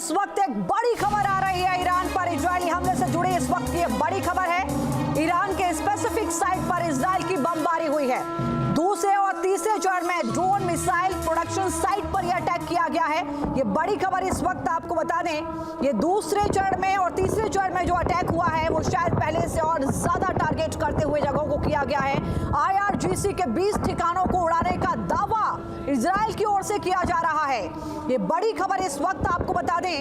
इस वक्त एक बड़ी खबर आ रही है ईरान पर इजरायली हमले से जुड़ी। इस वक्त की बड़ी खबर है, ईरान के स्पेसिफिक साइट पर इजराइल की बमबारी हुई है। दूसरे और तीसरे चरण में ड्रोन मिसाइल प्रोडक्शन साइट पर यह अटैक किया गया है। ये बड़ी खबर इस वक्त आपको बता दें, ये दूसरे चरण में और तीसरे चरण में जो अटैक हुआ है वो शायद पहले से और ज्यादा टारगेट करते हुए जगहों को किया गया है। IRGC के 20 ठिकानों को उड़ाने का दावा इजराइल की ओर से किया जा रहा है। ये बड़ी खबर इस वक्त आपको बता दें,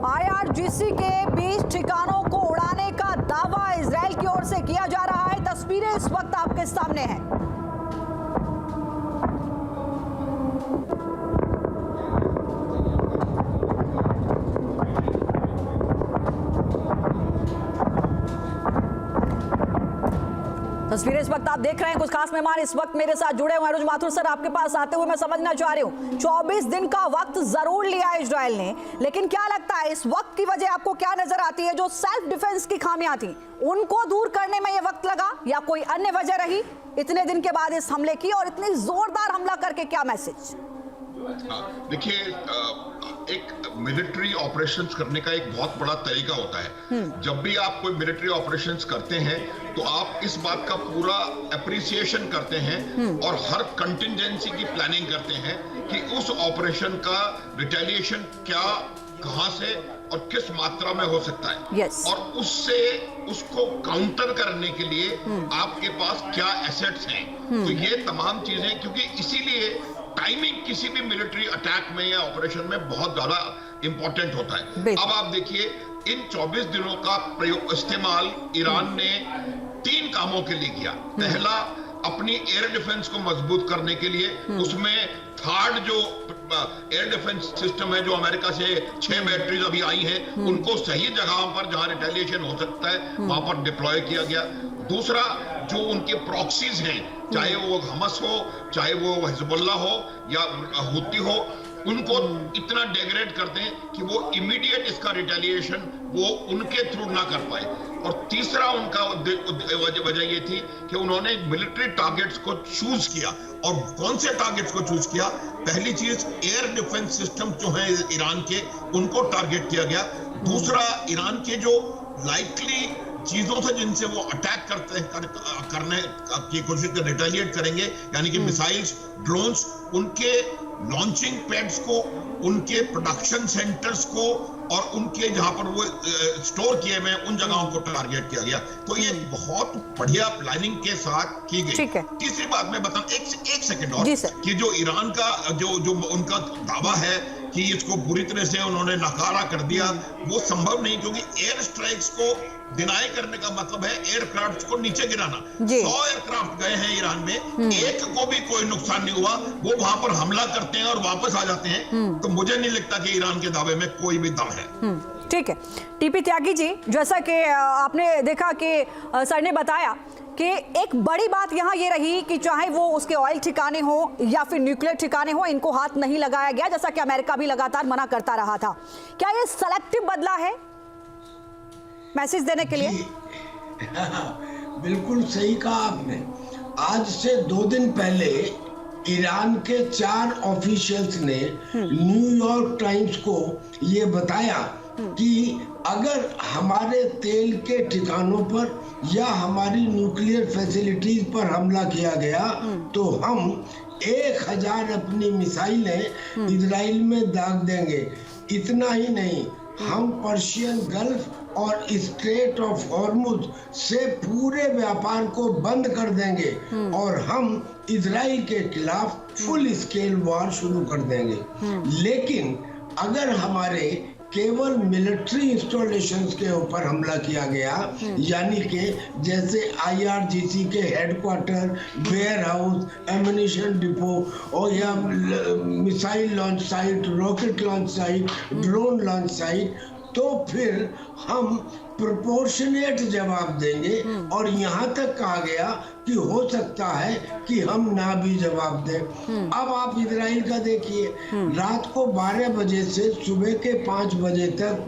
IRGC के 20 ठिकानों को उड़ाने का दावा इजराइल की ओर से किया जा रहा है। तस्वीरें इस वक्त आपके सामने हैं। तस्वीरें इस वक्त आप देख रहे हैं। कुछ खास मेहमान इस वक्त मेरे साथ जुड़े हुए हैं। अनुज माथुर सर, आपके पास आते हुए मैं समझना चाह रही हूँ, 24 दिन का वक्त जरूर लिया है इजराइल ने, लेकिन क्या लगता है इस वक्त की वजह आपको क्या नजर आती है? जो सेल्फ डिफेंस की खामियां थी उनको दूर करने में ये वक्त लगा या कोई अन्य वजह रही इतने दिन के बाद इस हमले की, और इतनी जोरदार हमला करके क्या मैसेज? देखिए, एक मिलिट्री ऑपरेशंस करने का एक बहुत बड़ा तरीका होता है। जब भी आप कोई मिलिट्री ऑपरेशंस करते हैं तो आप इस बात का पूरा अप्रिसिएशन करते हैं और हर कंटिजेंसी की प्लानिंग करते हैं कि उस ऑपरेशन का रिटेलिएशन क्या, कहां से और किस मात्रा में हो सकता है। और उससे उसको काउंटर करने के लिए आपके पास क्या एसेट्स हैं। तो ये तमाम चीजें, क्योंकि इसीलिए टाइमिंग किसी भी मिलिट्री अटैक में या ऑपरेशन में बहुत ज्यादा इंपॉर्टेंट होता है। अब आप देखिए, इन 24 दिनों का इस्तेमाल ईरान ने 3 कामों के लिए किया। पहला, अपनी एयर डिफेंस को मजबूत करने के लिए, उसमें थर्ड जो एयर डिफेंस सिस्टम है, जो अमेरिका से 6 बैटरीज अभी आई हैं, उनको सही जगहों पर जहां रिटेलिएशन हो सकता है वहां पर डिप्लॉय किया गया। दूसरा, जो उनके प्रॉक्सीज हैं, चाहे वो हमस हो, चाहे वो हिजबुल्लाह हो या हुती हो, उनको इतना डेग्रेड करते हैं कि वो इमीडिएट इसका रिटेलिएशन वो उनके थ्रू ना कर पाए। और तीसरा उनका वजह ये थी कि उन्होंने मिलिट्री टारगेट्स को चूज किया। और कौन से टारगेट्स को चूज किया? पहली चीज, एयर डिफेंस सिस्टम जो है ईरान के, उनको टारगेट किया गया। दूसरा, ईरान के जो लाइकली चीजों से जिनसे वो अटैक करने की कोशिश कर रिटेलिएट करेंगे, यानी कि मिसाइल्स, ड्रोन्स, उनके लॉन्चिंग पैड्स को, उनके प्रोडक्शन सेंटर्स को और उनके जहां पर वो स्टोर किए हुए उन जगहों को टारगेट किया गया। तो ये बहुत बढ़िया प्लानिंग के साथ की गई। तीसरी बात मैं बताऊं, एक सेकंड और, कि जो ईरान का जो उनका दावा है कि इसको पूरी तरह से उन्होंने नकारा कर दिया, वो संभव नहीं, क्योंकि एयर स्ट्राइक्स को डिनाई करने का मतलब है एयरक्राफ्ट को नीचे गिराना। 100 एयरक्राफ्ट गए हैं ईरान में, एक को भी कोई नुकसान नहीं हुआ। वो वहां पर हमला करते हैं और वापस आ जाते हैं। तो मुझे नहीं लगता कि ईरान के दावे में कोई भी दम है। ठीक है, टीपी त्यागी जी, जैसा कि आपने देखा कि सर ने बताया कि एक बड़ी बात यहाँ ये रही कि चाहे वो उसके ऑयल ठिकाने हो या फिर न्यूक्लियर ठिकाने हो, इनको हाथ नहीं लगाया गया, जैसा कि अमेरिका भी लगातार मना करता रहा था। क्या ये सेलेक्टिव बदला है मैसेज देने के लिए? बिल्कुल सही कहा आपने। आज से 2 दिन पहले ईरान के 4 ऑफिशियल्स ने न्यूयॉर्क टाइम्स को ये बताया कि अगर हमारे तेल के ठिकानों पर या हमारी न्यूक्लियर फैसिलिटीज पर हमला किया गया तो हम 1000 अपनी मिसाइलें इजराइल में दाग देंगे। इतना ही नहीं, हम पर्शियन गल्फ और स्ट्रेट ऑफ हॉर्मुज से पूरे व्यापार को बंद कर देंगे और हम इजराइल के खिलाफ फुल स्केल वॉर शुरू कर देंगे। लेकिन अगर हमारे केवल मिलिट्री इंस्टॉलेशंस के ऊपर हमला किया गया, यानी कि जैसे IRGC के headquarter, warehouse, ammunition depot और या missile launch site, rocket launch site, drone launch site, तो फिर हम प्रोपोर्शनेट जवाब देंगे। और यहाँ तक कहा गया कि हो सकता है कि हम ना भी जवाब दें। अब आप इजराइल का देखिए, रात को 12 बजे से सुबह के 5 बजे तक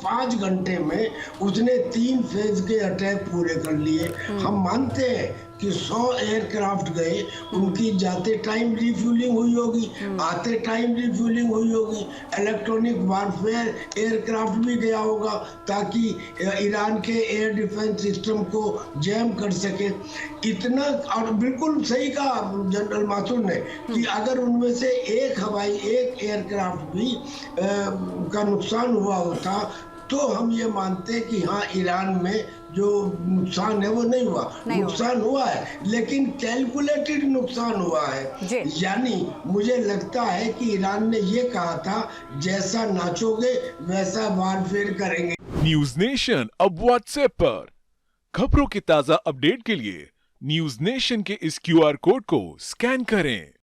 5 घंटे में उसने 3 फेज के अटैक पूरे कर लिए। हम मानते हैं कि 100 एयरक्राफ्ट गए, उनकी जाते टाइम रिफ्यूलिंग हुई होगी, आते टाइम रिफ्यूलिंग हुई होगी, इलेक्ट्रॉनिक वारफेयर एयरक्राफ्ट भी गया होगा ताकि ईरान के एयर डिफेंस सिस्टम को जैम कर सके। इतना, और बिल्कुल सही कहा जनरल माथुर ने कि अगर उनमें से एक एयरक्राफ्ट भी का नुकसान हुआ होता तो हम ये मानते हैं कि हाँ, ईरान में जो नुकसान है वो नहीं हुआ, नुकसान हुआ है लेकिन कैलकुलेटेड नुकसान हुआ है। यानी मुझे लगता है कि ईरान ने ये कहा था जैसा नाचोगे वैसा वारफेयर करेंगे। न्यूज नेशन अब व्हाट्सएप पर खबरों के ताजा अपडेट के लिए न्यूज नेशन के इस QR कोड को स्कैन करें।